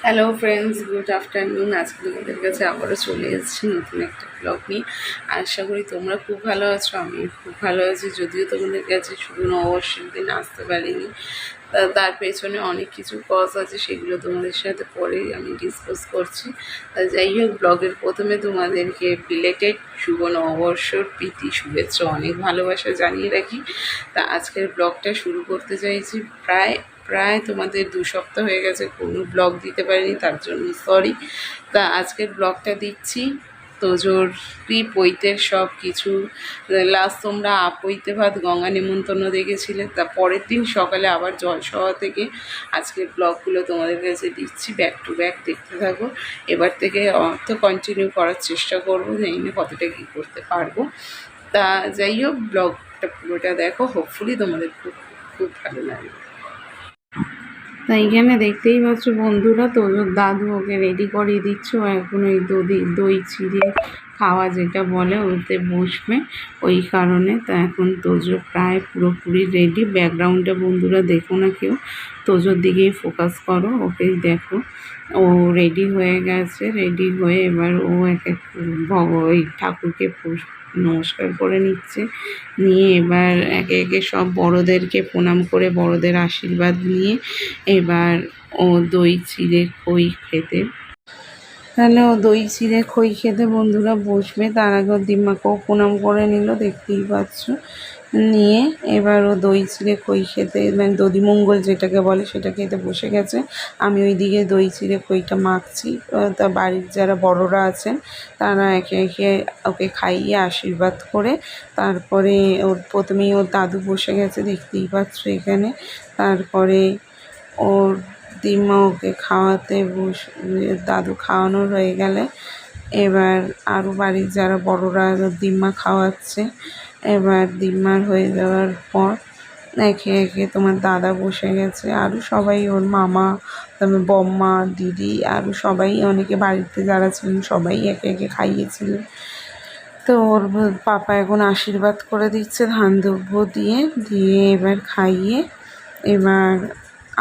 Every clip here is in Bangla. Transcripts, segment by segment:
Hello friends, good afternoon. আজকে তোমাদের কাছে আবারও চলে এসেছি নতুন একটা ব্লগ নিয়ে। আশা করি তোমরা খুব ভালো আছো, আমি খুব ভালো আছি। যদিও তোমাদের কাছে শুধু নববর্ষের দিন আসতে পারিনি, তার পেছনে অনেক কিছু কজ আছে, সেগুলো তোমাদের সাথে পরেই আমি ডিসকাস করছি। যাই হোক, ব্লগের প্রথমে তোমাদেরকে বিলেটেড শুভ নববর্ষর প্রীতি শুভেচ্ছা অনেক ভালোবাসা জানিয়ে রাখি। তা আজকের ব্লগটা শুরু করতে চাইছি। প্রায় প্রায় তোমাদের 2 সপ্তাহ হয়ে গেছে কোনো ব্লগ দিতে পারিনি, তার জন্য সরি। তা আজকের ব্লগটা দিচ্ছি তোজোর পৈতের সব কিছু। লাস্ট তোমরা আপৈতে ভাত গঙ্গা নেমন্তন্ন দেখেছিলে, তা পরের দিন সকালে আবার জলসভা থেকে আজকের ব্লগগুলো তোমাদের কাছে দিচ্ছি, ব্যাক টু ব্যাক দেখতে থাকো। এবার থেকে তো কন্টিনিউ করার চেষ্টা করবো, জানি না কতটা কী করতে পারবো। তা যাই হোক, ব্লগটা পুরোটা দেখো, হোপফুলি তোমাদের খুব খুব ভালো লাগবে। তাই এখানে দেখতেই পাচ্ছ বন্ধুরা, তোজোর দাদু ওকে রেডি করিয়ে দিচ্ছ। এখন ওই দই চিড়ে খাওয়া যেটা বলে ওতে বসবে, ওই কারণে। তা এখন তোজো প্রায় পুরোপুরি রেডি। ব্যাকগ্রাউন্ডে বন্ধুরা দেখো না কেউ, তোজোর দিকেই ফোকাস করো, ওকেই দেখো। ও রেডি হয়ে গেছে, রেডি হয়ে এবার ও এক এক ওই ঠাকুরকে নমস্কার করে নিচ্ছে। নিয়ে এবার একে একে সব বড়োদেরকে প্রণাম করে বড়োদের আশীর্বাদ নিয়ে এবার ও দই চিড়ে খই খেতে, তাহলে ও দই চিড়ে খই খেতে বন্ধুরা বসবে। তার আগে দিম্মাকেও প্রণাম করে নিল, দেখতেই পাচ্ছ। নিয়ে এবার ও দই চিড়ে খই খেতে, মানে দধিমঙ্গল যেটাকে বলে সেটা খেতে বসে গেছে। আমি ওইদিকে দই চিড়ে খইটা মাখছি। তা বাড়ির যারা বড়রা আছেন তারা একে একে ওকে খাইয়ে আশীর্বাদ করে তারপরে ওর প্রথমেই ওর দাদু বসে গেছে, দেখতেই পাচ্ছ এখানে। তারপরে ওর দিম্মা ওকে খাওয়াতে দাদু খাওয়ানোর হয়ে গেলে এবার আরও বাড়ির যারা বড়রা দিম্মা খাওয়াচ্ছে। এবার দিম্মার হয়ে যাওয়ার পর একে একে তোমার দাদা বসে গেছে, আরও সবাই, ওর মামা, তারপর বম্মা, দিদি, আরও সবাই, অনেকে বাড়িতে যারা ছিলেন সবাই একে একে খাইয়েছিলেন। তো ওর পাপা এখন আশীর্বাদ করে দিচ্ছে ধান দ্রব্য দিয়ে দিয়ে এবার খাইয়ে এবার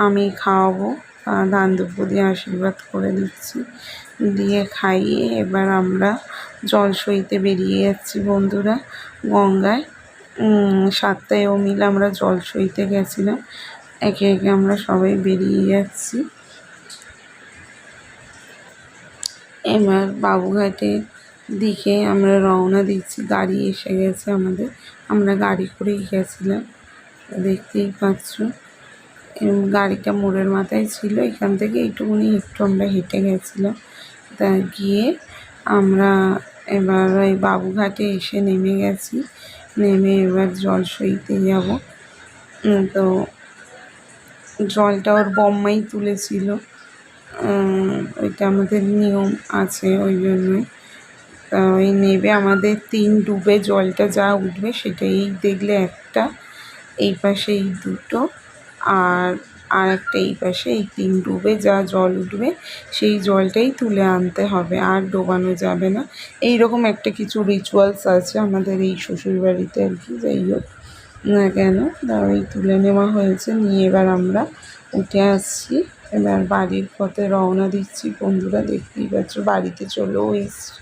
আমি খাওয়াবো। ধান দ্রব্য দিয়ে আশীর্বাদ করে দিচ্ছি, দিয়ে খাইয়ে এবার আমরা জল সইতে বেরিয়ে যাচ্ছি বন্ধুরা গঙ্গায়। 7টায়ও মিলে আমরা জল সইতে গেছিলাম। একে একে আমরা সবাই বেরিয়ে যাচ্ছি। এবার বাবুঘাটে দিকে আমরা রওনা দিচ্ছি, গাড়ি এসে গেছে আমাদের, আমরা গাড়ি করেই গেছিলাম, দেখতেই পাচ্ছ। গাড়িটা মোড়ের মাথায় ছিল, এখান থেকে একটুখানি একটু আমরা হেঁটে গেছিলাম। তা গিয়ে আমরা এবার ওই বাবুঘাটে এসে নেমে গেছি, নেমে এবার জল সইতে যাব। তো জলটা ওর বম্মাই তুলেছিল, ওইটা আমাদের নিয়ম আছে, ওই জন্যই। তা ওই নেবে আমাদের 3 ডুবে জলটা যা উঠবে সেটাই দেখলে একটা, এই পাশে এই 2টো, আর একটা এই পাশে, এই 3 ডুবে যা জল উঠবে সেই জলটাই তুলে আনতে হবে, আর ডোবানো যাবে না। এই রকম একটা কিছু রিচুয়ালস আছে আমাদের এই শ্বশুরবাড়িতে আর কি। যাই হোক না কেন, তা ওই তুলে নেওয়া হয়েছে, নিয়ে এবার আমরা উঠে আসছি। এবার বাড়ির পথে রওনা দিচ্ছি বন্ধুরা, দেখতেই পাচ্ছ বাড়িতে চলেও এসছি।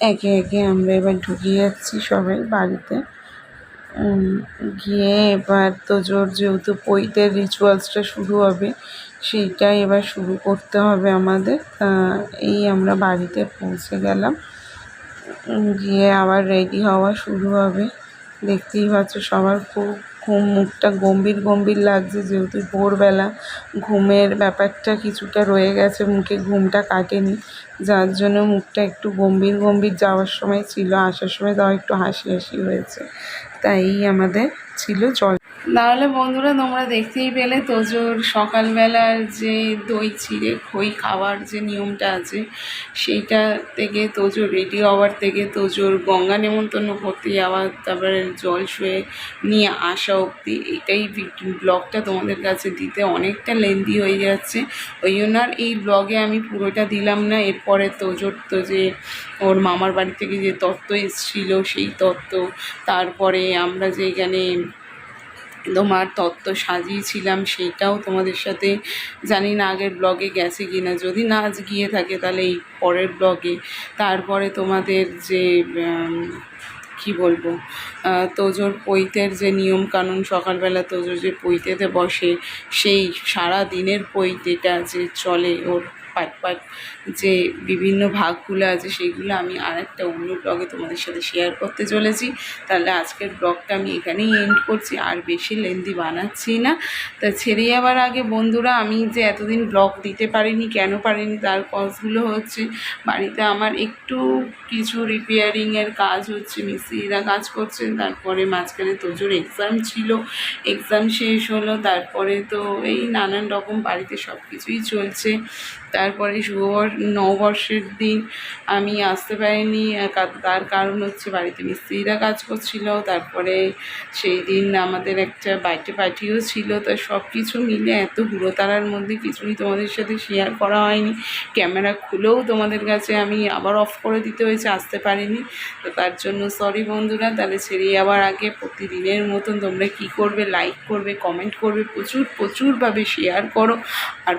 একে একে আমরা এবার ঢুকে যাচ্ছি সবাই বাড়িতে। গিয়ে এবার তোজোর যেহেতু পৈতের রিচুয়ালসটা শুরু হবে, সেইটাই এবার শুরু করতে হবে আমাদের। এই আমরা বাড়িতে পৌঁছে গেলাম, গিয়ে আবার রেডি হওয়া শুরু হবে। দেখতেই পাচ্ছ সবার খুব মুখটা গম্ভীর গম্ভীর লাগছে, যেহেতু ভোরবেলা ঘুমের ব্যাপারটা কিছুটা রয়ে গেছে, মুখে ঘুমটা কাটেনি, যার জন্য মুখটা একটু গম্ভীর গম্ভীর যাওয়ার সময় ছিল, আসার সময় তাও একটু হাসি হাসি হয়েছে। তাই আমাদের ছিল জল। তাহলে বন্ধুরা তোমরা দেখতেই পেলে তোজোর সকালবেলার যে দই চিড়ে খই খাওয়ার যে নিয়মটা আছে সেইটা থেকে তোজোর রেডি হওয়ার থেকে তোজোর গঙ্গা নেমন্তন্ন করতে যাওয়া, তারপরে জল শুয়ে নিয়ে আসা অবধি, এটাই ব্লগটা তোমাদের কাছে দিতে অনেকটা লেন্দি হয়ে যাচ্ছে। ওই জন্য আর এই ব্লগে আমি পুরোটা দিলাম না। এরপরে তোজোর তো যে ওর মামার বাড়ি থেকে যে তত্ত্ব এসেছিলো সেই তত্ত্ব, তারপরে আমরা যে এখানে তোমার তত্ত্ব সাজিয়েছিলাম, সেইটাও তোমাদের সাথে জানি না আগের ব্লগে গেছে কি না, যদি না আজ গিয়ে থাকে তাহলে এই পরের ব্লগে। তারপরে তোমাদের যে কি বলবো, তোজোর পৈতের যে নিয়মকানুন, সকালবেলা তোজো যে পৈতেতে বসে, সেই সারা দিনের পৈতেটা যে চলে ওর পাট পাট যে বিভিন্ন ভাগগুলো আছে, সেইগুলো আমি আর একটা অন্য ব্লগে তোমাদের সাথে শেয়ার করতে চলেছি। তাহলে আজকের ব্লগটা আমি এখানেই এন্ড করছি, আর বেশি লেন্দি বানাচ্ছি না। তা ছেড়ে যাওয়ার আগে বন্ধুরা, আমি যে এতদিন ব্লগ দিতে পারিনি, কেন পারিনি তার কজগুলো হচ্ছে, বাড়িতে আমার একটু কিছু রিপেয়ারিংয়ের কাজ হচ্ছে, মিস্ত্রিরা কাজ করছেন, তারপরে মাঝখানে তোজোর এক্সাম ছিল, এক্সাম শেষ হলো, তারপরে তো এই নানান রকম বাড়িতে সব কিছুই চলছে। তারপরে নববর্ষের দিন আমি আসতে পারিনি, তার কারণ হচ্ছে বাড়িতে মিস্ত্রিরা কাজ করছিল, তারপরে সেই দিন আমাদের একটা বার্থডে পার্টিও ছিল। তো সব কিছু মিলে এত হুড়োতাড়ার মধ্যে কিছুই তোমাদের সাথে শেয়ার করা হয়নি, ক্যামেরা খুলেও তোমাদের কাছে আমি আবার অফ করে দিতে হয়েছে, আসতে পারিনি। তো তার জন্য সরি বন্ধুরা। তাহলে ছেড়ে যাওয়ার আগে প্রতিদিনের মতন তোমরা কি করবে, লাইক করবে, কমেন্ট করবে, প্রচুরভাবে শেয়ার করো, আর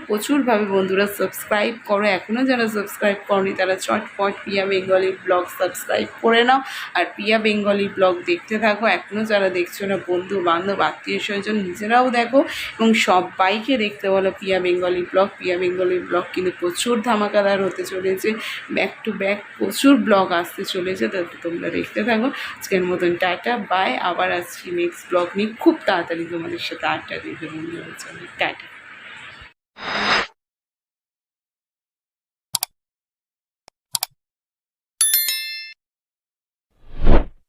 প্রচুরভাবে বন্ধুরা সাবস্ক্রাইব করো। এখনও যারা সাবস্ক্রাইব করনি তারা চটপট পিয়া বেঙ্গলি ব্লগ সাবস্ক্রাইব করে নাও, আর পিয়া বেঙ্গলি ব্লগ দেখতে থাকো। এখনও যারা দেখছো না, বন্ধু বান্ধব আত্মীয় স্বজন নিজেরাও দেখো, এবং সবাইকে দেখতে বলো পিয়া বেঙ্গলি ব্লগ। পিয়া বেঙ্গলি ব্লগ কিন্তু প্রচুর ধামাকাদার হতে চলেছে, ব্যাক টু ব্যাক প্রচুর ব্লগ আসতে চলেছে, তাতে তোমরা দেখতে থাকো। আজকের মতন টাটা, বাই। আবার আসছি নেক্সট ব্লগ নিয়ে খুব তাড়াতাড়ি তোমাদের সাথে আড্ডা দিতে। বন্ধুরা চলে টাটা।